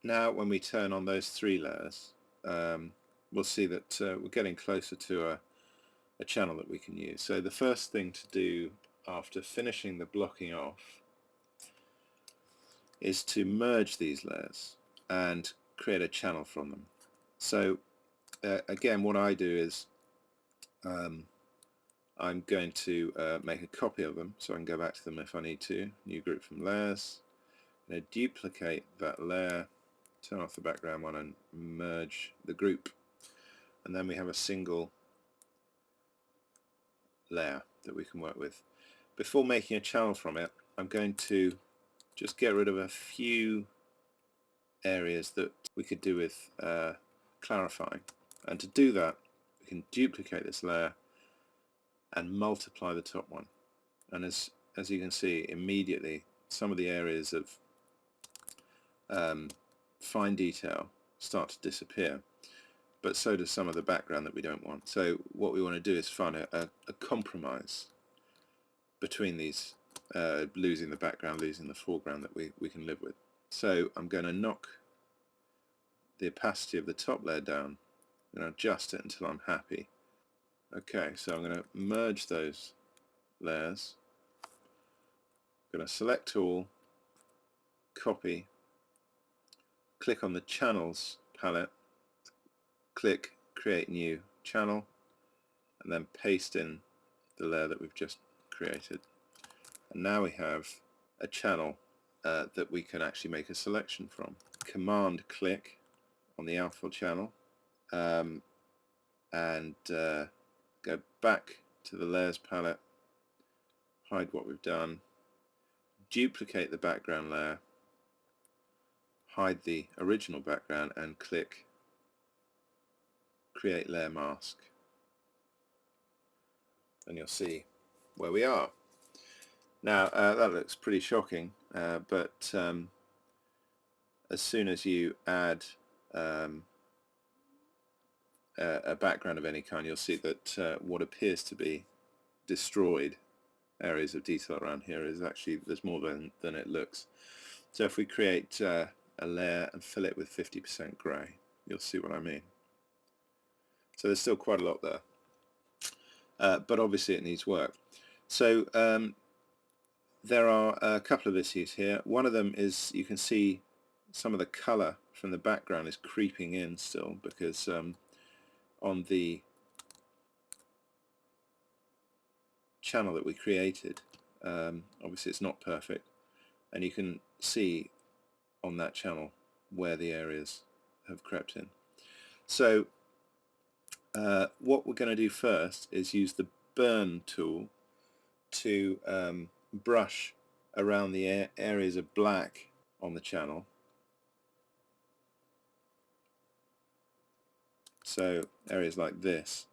now when we turn on those three layers, we'll see that we're getting closer to a channel that we can use. So the first thing to do after finishing the blocking off is to merge these layers and create a channel from them. So again, what I do is I'm going to make a copy of them so I can go back to them if I need to. New group from layers. I'm going to duplicate that layer, turn off the background one and merge the group, and then we have a single layer that we can work with. Before making a channel from it, I'm going to just get rid of a few areas that we could do with clarifying, and to do that we can duplicate this layer and multiply the top one, and as you can see, immediately some of the areas of fine detail start to disappear, but so does some of the background that we don't want. So what we want to do is find a compromise between these, losing the background, losing the foreground, that we can live with. So I'm going to knock the opacity of the top layer down. I'm going to adjust it until I'm happy. Okay, so I'm going to merge those layers. I'm going to select all, copy, click on the channels palette, click create new channel, and then paste in the layer that we've just created. And now we have a channel that we can actually make a selection from. Command click on the alpha channel and go back to the layers palette, hide what we've done, duplicate the background layer, hide the original background, and click create layer mask, and you'll see where we are. Now that looks pretty shocking, but as soon as you add a background of any kind, you'll see that what appears to be destroyed areas of detail around here is actually, there's more than it looks. So if we create a layer and fill it with 50% grey, you'll see what I mean. So there's still quite a lot there, but obviously it needs work. So there are a couple of issues here. One of them is you can see some of the colour from the background is creeping in still, because on the channel that we created, obviously it's not perfect, and you can see on that channel where the areas have crept in. So what we're going to do first is use the burn tool to brush around the areas of black on the channel. So areas like this,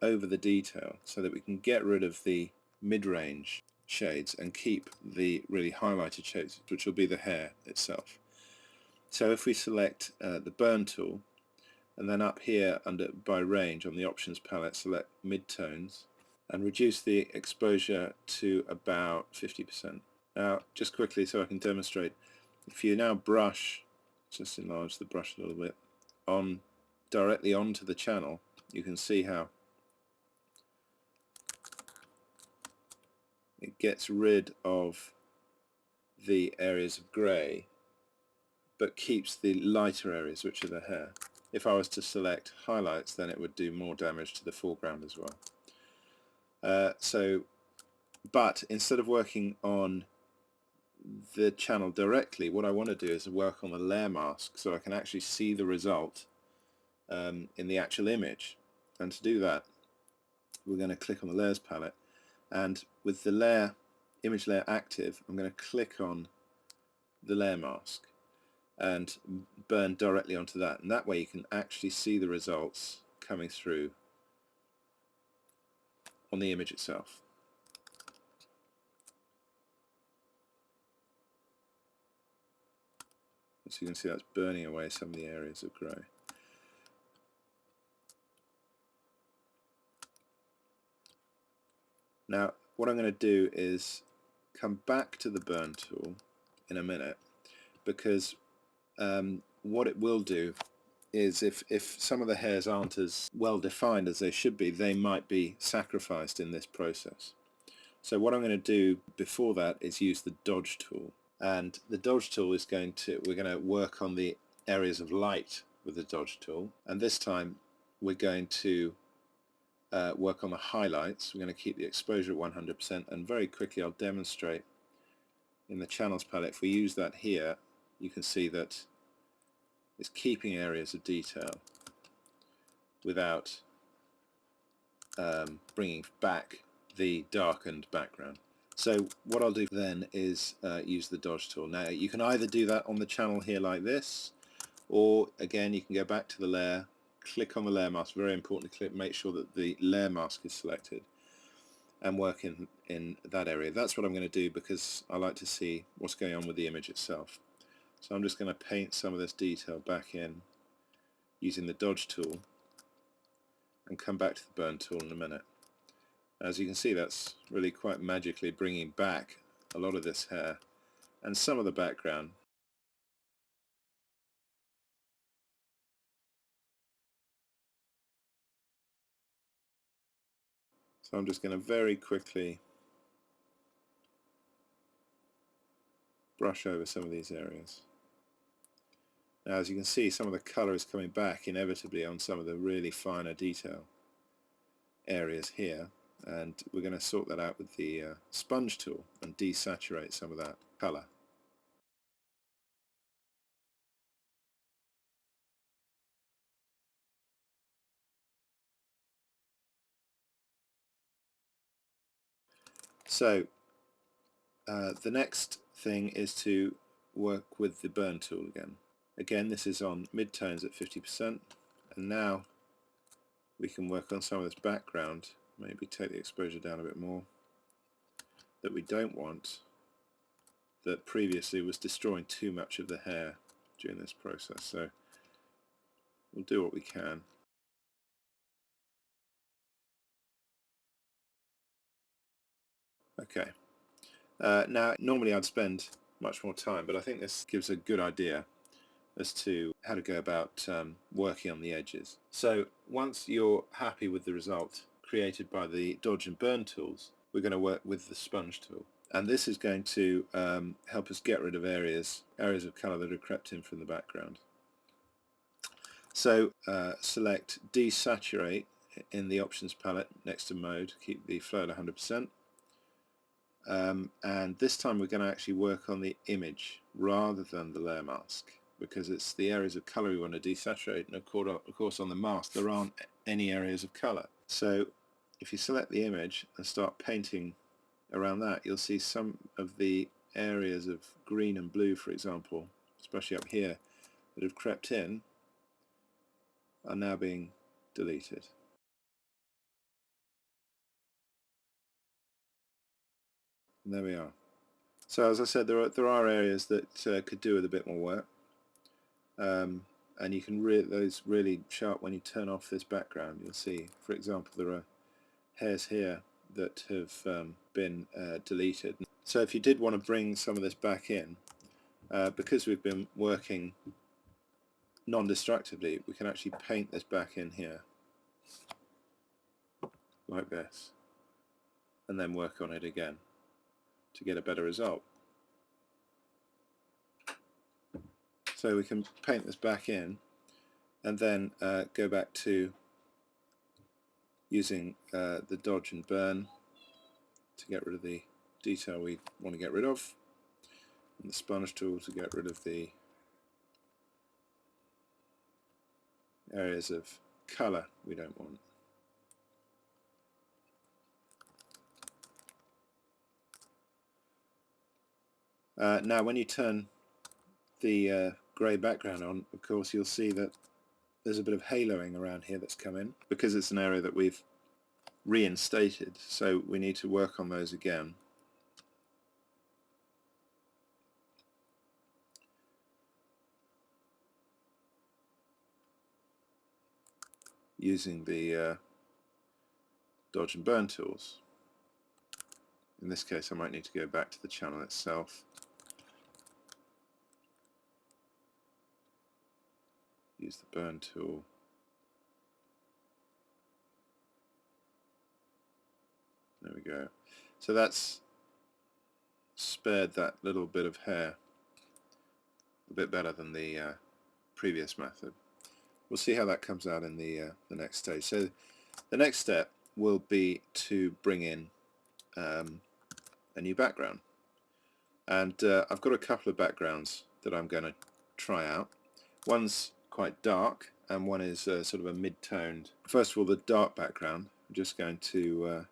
over the detail, so that we can get rid of the mid-range shades and keep the really highlighted shades, which will be the hair itself. So if we select the burn tool, and then up here under by range on the options palette, select mid-tones and reduce the exposure to about 50%. Now just quickly so I can demonstrate, if you now brush, just enlarge the brush a little bit, directly onto the channel, you can see how it gets rid of the areas of grey but keeps the lighter areas, which are the hair. If I was to select highlights, then it would do more damage to the foreground as well. But instead of working on the channel directly, what I want to do is work on the layer mask so I can actually see the result in the actual image. And to do that, we're going to click on the layers palette, and with the image layer active, I'm going to click on the layer mask and burn directly onto that, and that way you can actually see the results coming through on the image itself. So you can see that's burning away some of the areas of grey. Now what I'm going to do is come back to the burn tool in a minute, because what it will do is if some of the hairs aren't as well defined as they should be, they might be sacrificed in this process. So what I'm going to do before that is use the dodge tool, and the dodge tool is we're going to work on the areas of light with the dodge tool, and this time we're going to work on the highlights. We're going to keep the exposure at 100%, and very quickly I'll demonstrate in the channels palette. If we use that here, you can see that it's keeping areas of detail without bringing back the darkened background. So what I'll do then is use the dodge tool. Now you can either do that on the channel here like this, or again you can go back to the layer, click on the layer mask, very important to make sure that the layer mask is selected, and work in that area. That's what I'm going to do because I like to see what's going on with the image itself. So I'm just going to paint some of this detail back in using the dodge tool and come back to the burn tool in a minute. As you can see, that's really quite magically bringing back a lot of this hair and some of the background. So I'm just going to very quickly brush over some of these areas. Now as you can see, some of the colour is coming back inevitably on some of the really finer detail areas here, and we're going to sort that out with the sponge tool and desaturate some of that colour. So the next thing is to work with the burn tool again. Again, this is on mid-tones at 50%, and now we can work on some of this background, maybe take the exposure down a bit more, that we don't want, that previously was destroying too much of the hair during this process. So we'll do what we can. Okay. Now normally I'd spend much more time, but I think this gives a good idea as to how to go about working on the edges. So once you're happy with the result created by the dodge and burn tools, we're going to work with the sponge tool, and this is going to help us get rid of areas of colour that have crept in from the background. So select desaturate in the options palette next to mode, keep the flow at 100%. And this time we're going to actually work on the image rather than the layer mask, because it's the areas of colour we want to desaturate, and of course on the mask there aren't any areas of colour. So if you select the image and start painting around that, you'll see some of the areas of green and blue, for example, especially up here, that have crept in are now being deleted. And there we are. So as I said, there are areas that could do with a bit more work, and you can those really show up when you turn off this background. You'll see, for example, there are hairs here that have been deleted. So if you did want to bring some of this back in, because we've been working non-destructively, we can actually paint this back in here like this, and then work on it again to get a better result. So we can paint this back in and then go back to using the dodge and burn to get rid of the detail we want to get rid of, and the sponge tool to get rid of the areas of colour we don't want. Now when you turn the grey background on, of course you'll see that there's a bit of haloing around here that's come in, because it's an area that we've reinstated, so we need to work on those again. Using the dodge and burn tools. In this case I might need to go back to the channel itself. use the burn tool. There we go. So that's spared that little bit of hair a bit better than the previous method. We'll see how that comes out in the next stage. So the next step will be to bring in a new background. And I've got a couple of backgrounds that I'm going to try out. One's quite dark and one is sort of a mid-toned. First of all, the dark background, I'm just going to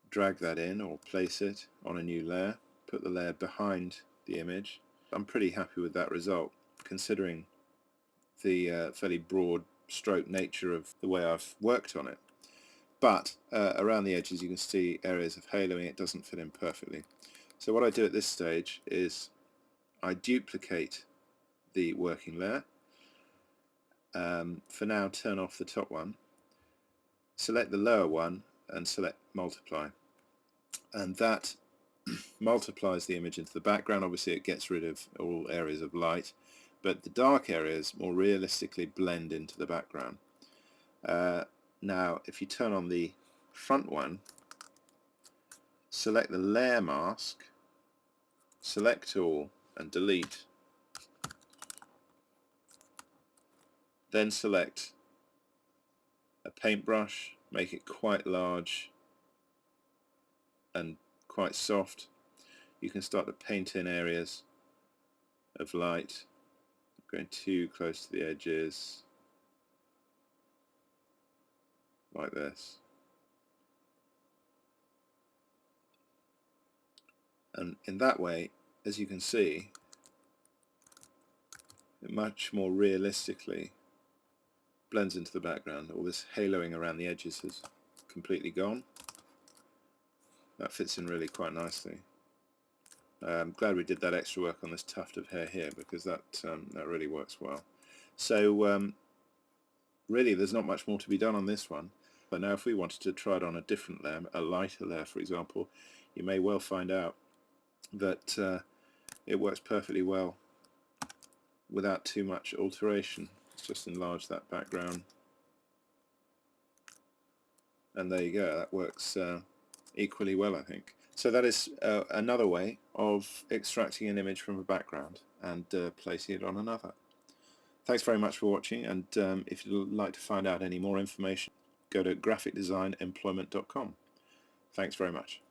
drag that in or place it on a new layer, put the layer behind the image. I'm pretty happy with that result, considering the fairly broad stroke nature of the way I've worked on it. But around the edges you can see areas of haloing. It doesn't fit in perfectly. So what I do at this stage is I duplicate the working layer. For now, turn off the top one, select the lower one and select multiply, and that multiplies the image into the background. Obviously it gets rid of all areas of light, but the dark areas more realistically blend into the background. Now if you turn on the front one, select the layer mask, select all and delete, then select a paintbrush, make it quite large and quite soft. You can start to paint in areas of light, going too close to the edges, like this. And in that way, as you can see, it much more realistically blends into the background. All this haloing around the edges has completely gone. That fits in really quite nicely. I'm glad we did that extra work on this tuft of hair here, because that really works well. So really there's not much more to be done on this one. But now if we wanted to try it on a different layer, a lighter layer for example, you may well find out that it works perfectly well without too much alteration. Let's just enlarge that background, and there you go. That works equally well, I think. So that is another way of extracting an image from a background and placing it on another. Thanks very much for watching, and if you'd like to find out any more information, go to graphicdesignemployment.com. Thanks very much.